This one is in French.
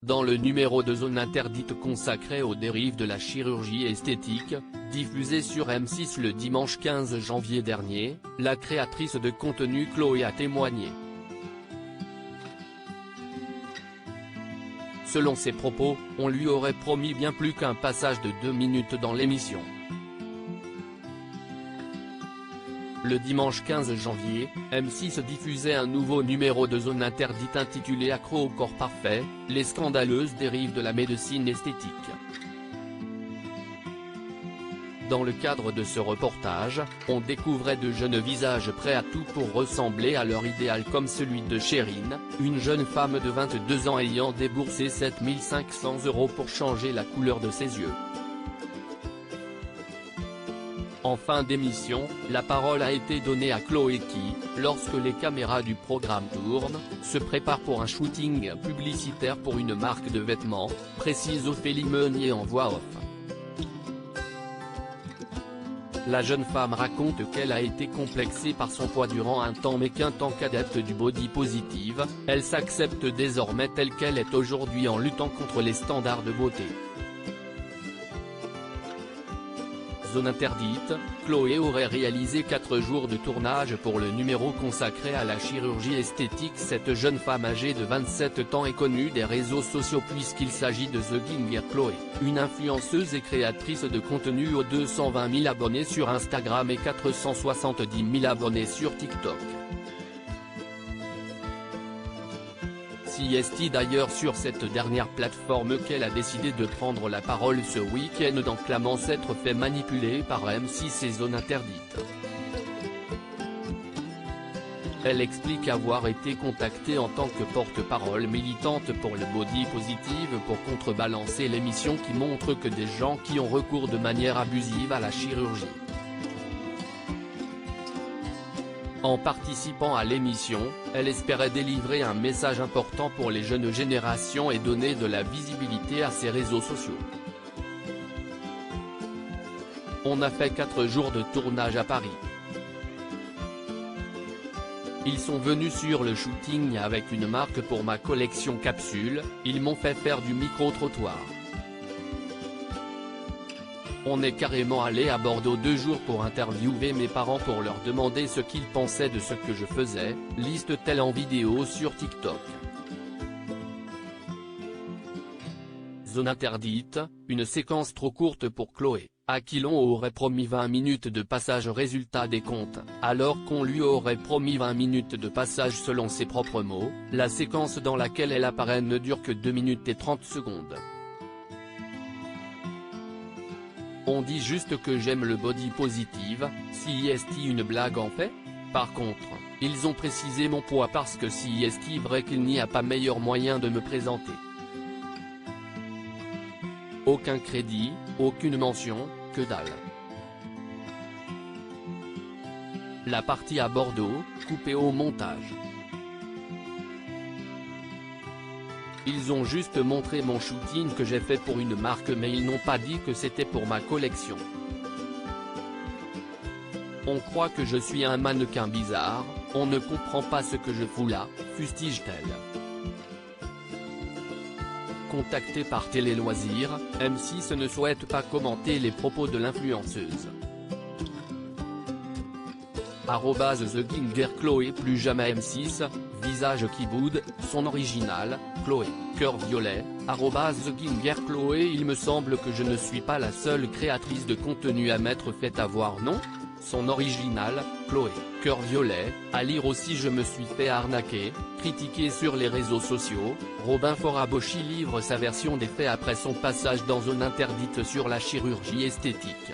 Dans le numéro de Zone Interdite consacré aux dérives de la chirurgie esthétique, diffusé sur M6 le dimanche 15 janvier dernier, la créatrice de contenu Chloé a témoigné. Selon ses propos, on lui aurait promis bien plus qu'un passage de 2 minutes dans l'émission. Le dimanche 15 janvier, M6 diffusait un nouveau numéro de Zone Interdite intitulé Accro au corps parfait, les scandaleuses dérives de la médecine esthétique. Dans le cadre de ce reportage, on découvrait de jeunes visages prêts à tout pour ressembler à leur idéal comme celui de Chérine, une jeune femme de 22 ans ayant déboursé 7 500 € pour changer la couleur de ses yeux. En fin d'émission, la parole a été donnée à Chloé qui, lorsque les caméras du programme tournent, se prépare pour un shooting publicitaire pour une marque de vêtements, précise Ophélie Meunier en voix off. La jeune femme raconte qu'elle a été complexée par son poids durant un temps mais qu'en tant qu'adepte du body positive, elle s'accepte désormais telle qu'elle est aujourd'hui en luttant contre les standards de beauté. Zone Interdite, Chloé aurait réalisé 4 jours de tournage pour le numéro consacré à la chirurgie esthétique. Cette jeune femme âgée de 27 ans est connue des réseaux sociaux puisqu'il s'agit de The Ginger Chloé, une influenceuse et créatrice de contenu aux 220 000 abonnés sur Instagram et 470 000 abonnés sur TikTok. C'est d'ailleurs sur cette dernière plateforme qu'elle a décidé de prendre la parole ce week-end en clamant s'être fait manipuler par M6 et Zone Interdite. Elle explique avoir été contactée en tant que porte-parole militante pour le body positive pour contrebalancer l'émission qui montre que des gens qui ont recours de manière abusive à la chirurgie. En participant à l'émission, elle espérait délivrer un message important pour les jeunes générations et donner de la visibilité à ses réseaux sociaux. On a fait 4 jours de tournage à Paris. Ils sont venus sur le shooting avec une marque pour ma collection capsule, ils m'ont fait faire du micro-trottoir. On est carrément allé à Bordeaux 2 jours pour interviewer mes parents pour leur demander ce qu'ils pensaient de ce que je faisais, liste-t-elle en vidéo sur TikTok. Zone Interdite, une séquence trop courte pour Chloé, à qui l'on aurait promis 20 minutes de passage résultat des comptes, alors qu'on lui aurait promis 20 minutes de passage selon ses propres mots, la séquence dans laquelle elle apparaît ne dure que 2 minutes et 30 secondes. On dit juste que j'aime le body positive, si est une blague en fait? Par contre, ils ont précisé mon poids parce que si est vrai qu'il n'y a pas meilleur moyen de me présenter. Aucun crédit, aucune mention, que dalle. La partie à Bordeaux, coupée au montage. Ils ont juste montré mon shooting que j'ai fait pour une marque mais ils n'ont pas dit que c'était pour ma collection. On croit que je suis un mannequin bizarre, on ne comprend pas ce que je fous là, fustige-t-elle. Contactée par Télé Loisirs, M6 ne souhaite pas commenter les propos de l'influenceuse. @TheGinger Chloé plus jamais M6, visage qui boude, son original, Chloé, cœur violet, @TheGinger Chloé. Il me semble que je ne suis pas la seule créatrice de contenu à m'être fait avoir, non? Son original, Chloé, cœur violet. À lire aussi je me suis fait arnaquer, critiqué sur les réseaux sociaux. Robin Forabochi livre sa version des faits après son passage dans Zone Interdite sur la chirurgie esthétique.